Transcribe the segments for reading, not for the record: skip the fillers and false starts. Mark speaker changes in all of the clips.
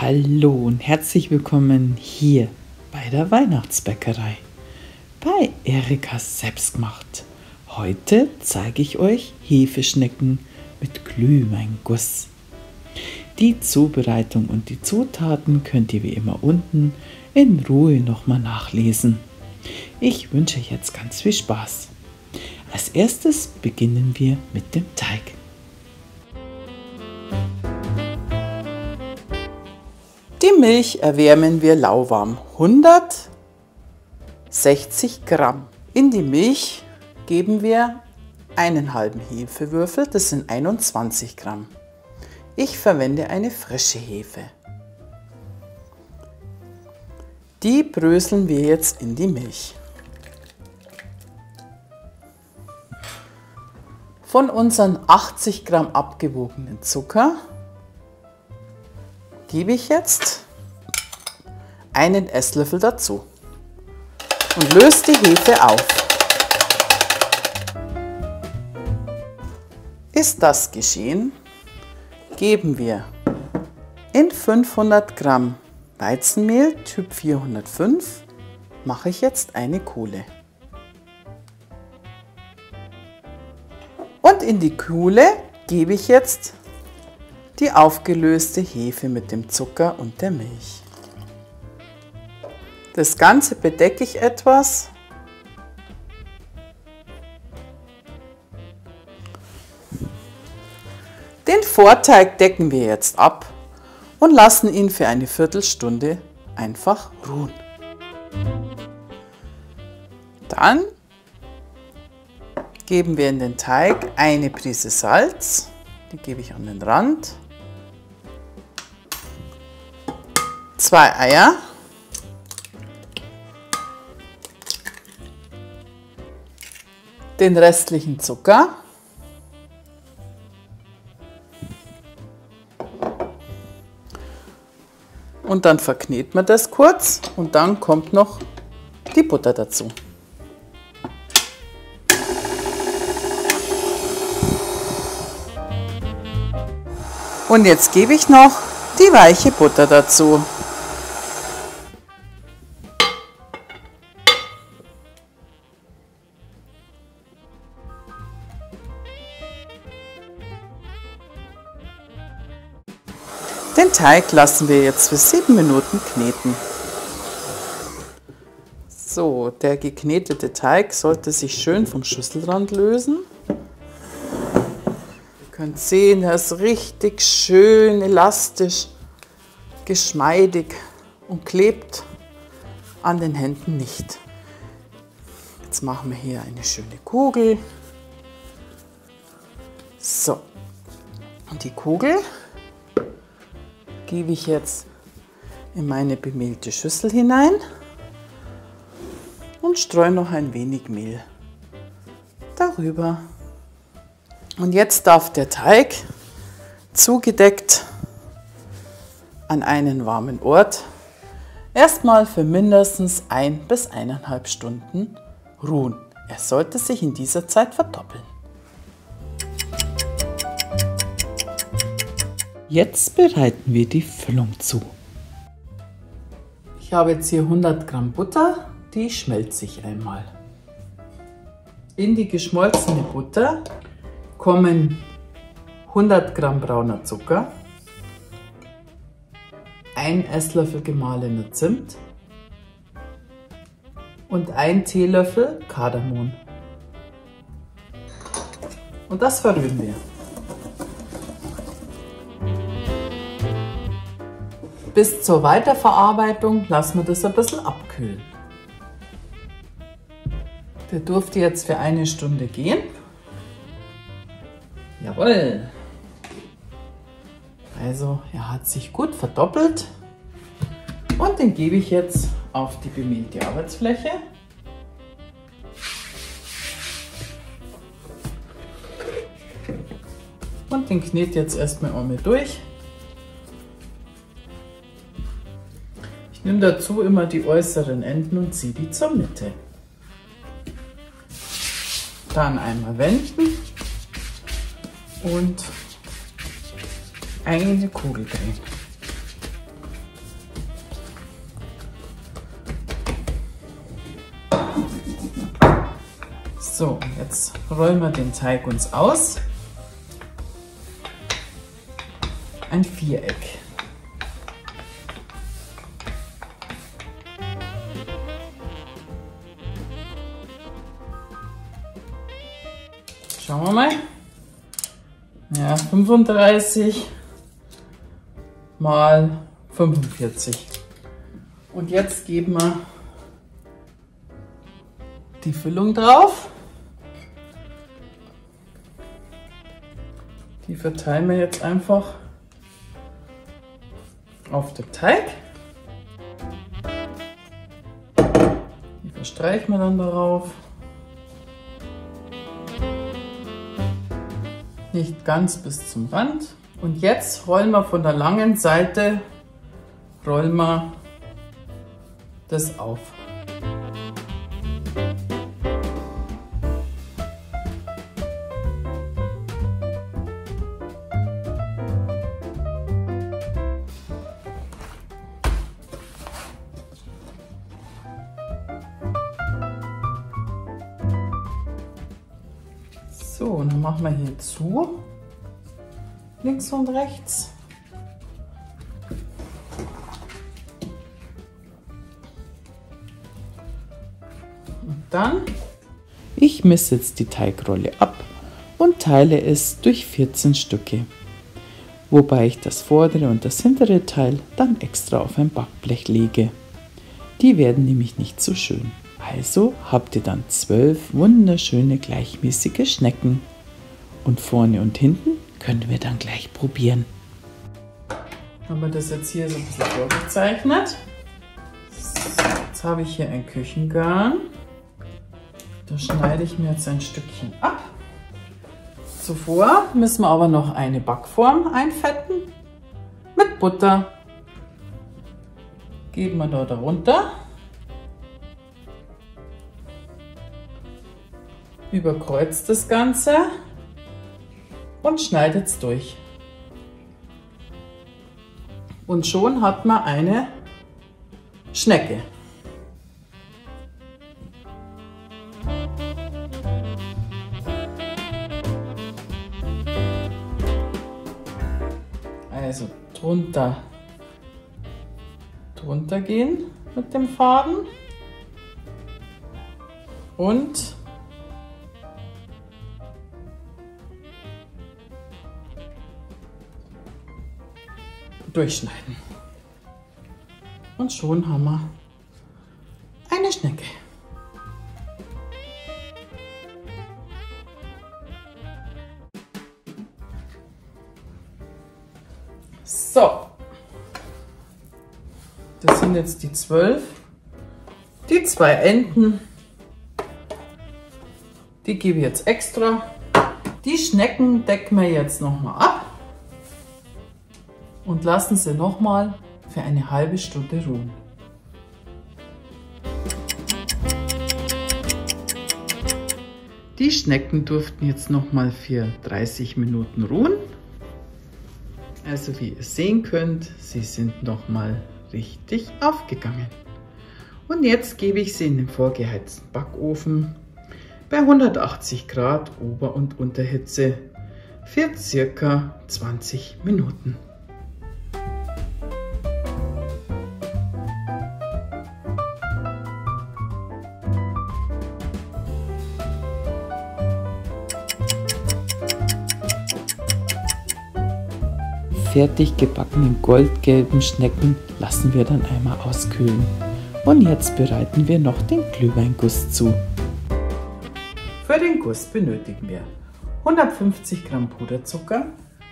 Speaker 1: Hallo und herzlich willkommen hier bei der Weihnachtsbäckerei, bei Erikas Selbstgemacht. Heute zeige ich euch Hefeschnecken mit Glühweinguss. Die Zubereitung und die Zutaten könnt ihr wie immer unten in Ruhe nochmal nachlesen. Ich wünsche euch jetzt ganz viel Spaß. Als erstes beginnen wir mit dem Teig. Die Milch erwärmen wir lauwarm, 160 Gramm. In die Milch geben wir einen halben Hefewürfel, das sind 21 Gramm. Ich verwende eine frische Hefe. Die bröseln wir jetzt in die Milch. Von unseren 80 Gramm abgewogenen Zucker gebe ich jetzt einen Esslöffel dazu und löse die Hefe auf. Ist das geschehen, geben wir in 500 Gramm Weizenmehl Typ 405, mache ich jetzt eine Kuhle. Und in die Kuhle gebe ich jetzt die aufgelöste Hefe mit dem Zucker und der Milch. Das Ganze bedecke ich etwas. Den Vorteig decken wir jetzt ab und lassen ihn für eine Viertelstunde einfach ruhen. Dann geben wir in den Teig eine Prise Salz, die gebe ich an den Rand, 2 Eier, den restlichen Zucker, und dann verknetet man das kurz und dann kommt noch die Butter dazu. Und jetzt gebe ich noch die weiche Butter dazu. Den Teig lassen wir jetzt für 7 Minuten kneten. So, der geknetete Teig sollte sich schön vom Schüsselrand lösen. Ihr könnt sehen, er ist richtig schön elastisch, geschmeidig und klebt an den Händen nicht. Jetzt machen wir hier eine schöne Kugel. So, und die Kugel gebe ich jetzt in meine bemehlte Schüssel hinein und streue noch ein wenig Mehl darüber. Und jetzt darf der Teig zugedeckt an einen warmen Ort erstmal für mindestens 1 bis 1,5 Stunden ruhen. Er sollte sich in dieser Zeit verdoppeln. Jetzt bereiten wir die Füllung zu. Ich habe jetzt hier 100 Gramm Butter, die schmelze ich einmal. In die geschmolzene Butter kommen 100 Gramm brauner Zucker, 1 Esslöffel gemahlener Zimt und 1 Teelöffel Kardamom. Und das verrühren wir. Bis zur Weiterverarbeitung lassen wir das ein bisschen abkühlen. Der durfte jetzt für 1 Stunde gehen. Jawohl! Also er hat sich gut verdoppelt und den gebe ich jetzt auf die bemehlte Arbeitsfläche. Und den knete jetzt erstmal einmal durch. Ich nehme dazu immer die äußeren Enden und ziehe die zur Mitte. Dann einmal wenden und eine Kugel drehen. So, jetzt rollen wir den Teig uns aus. Ein Viereck. Schauen wir mal. Ja, 35 mal 45. Und jetzt geben wir die Füllung drauf. Die verteilen wir jetzt einfach auf den Teig. Die verstreichen wir dann darauf. Nicht ganz bis zum Rand. Und jetzt rollen wir von der langen Seite, rollen wir das auf. So, und dann machen wir hier zu, links und rechts. Und dann, ich messe jetzt die Teigrolle ab und teile es durch 14 Stücke, wobei ich das vordere und das hintere Teil dann extra auf ein Backblech lege. Die werden nämlich nicht so schön. Also habt ihr dann 12 wunderschöne gleichmäßige Schnecken. Und vorne und hinten können wir dann gleich probieren. Haben wir das jetzt hier so ein bisschen vorgezeichnet. Jetzt habe ich hier ein Küchengarn. Da schneide ich mir jetzt ein Stückchen ab. Zuvor müssen wir aber noch eine Backform einfetten mit Butter. Geben wir da darunter. Überkreuzt das Ganze und schneidet es durch. Und schon hat man eine Schnecke. Also drunter gehen mit dem Faden und durchschneiden. Und schon haben wir eine Schnecke. So, das sind jetzt die 12. Die 2 Enden, die gebe ich jetzt extra. Die Schnecken decken wir jetzt nochmal ab und lassen sie nochmal für eine halbe Stunde ruhen. Die Schnecken durften jetzt nochmal für 30 Minuten ruhen. Also wie ihr sehen könnt, sie sind nochmal richtig aufgegangen. Und jetzt gebe ich sie in den vorgeheizten Backofen bei 180 Grad Ober- und Unterhitze für circa 20 Minuten. Fertig gebackenen goldgelben Schnecken lassen wir dann einmal auskühlen. Und jetzt bereiten wir noch den Glühweinguss zu. Für den Guss benötigen wir 150 Gramm Puderzucker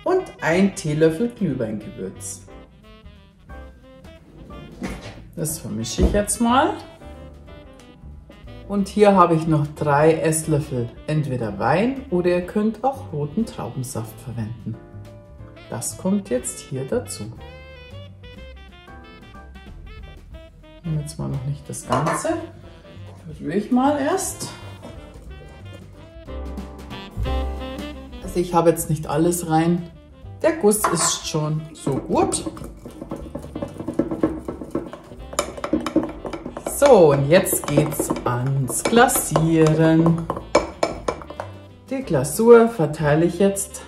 Speaker 1: und 1 Teelöffel Glühweingewürz. Das vermische ich jetzt mal. Und hier habe ich noch 3 Esslöffel entweder Wein oder ihr könnt auch roten Traubensaft verwenden. Das kommt jetzt hier dazu. Und jetzt mal noch nicht das Ganze. Rühre ich mal erst. Also ich habe jetzt nicht alles rein. Der Guss ist schon so gut. So, und jetzt geht's ans Glasieren. Glasur verteile ich jetzt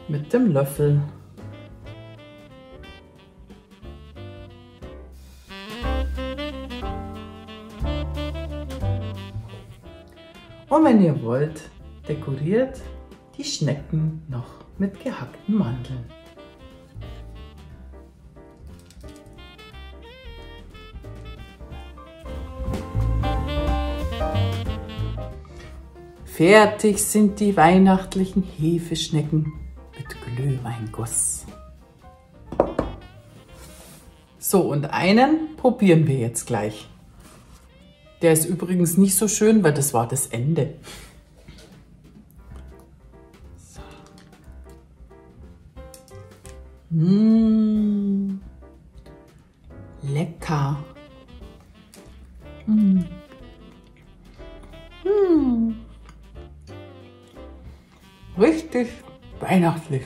Speaker 1: mit dem Löffel. Und wenn ihr wollt, dekoriert die Schnecken noch mit gehackten Mandeln. Fertig sind die weihnachtlichen Hefeschnecken mit Glühweinguss. So, und einen probieren wir jetzt gleich. Der ist übrigens nicht so schön, weil das war das Ende. So. Lecker. Richtig weihnachtlich.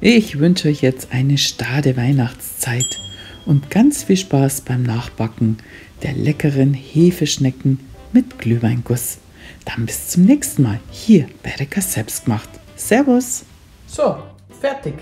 Speaker 1: Ich wünsche euch jetzt eine stade Weihnachtszeit und ganz viel Spaß beim Nachbacken der leckeren Hefeschnecken mit Glühweinguss. Dann bis zum nächsten Mal hier bei Erika Selbstgemacht. Servus! So, fertig.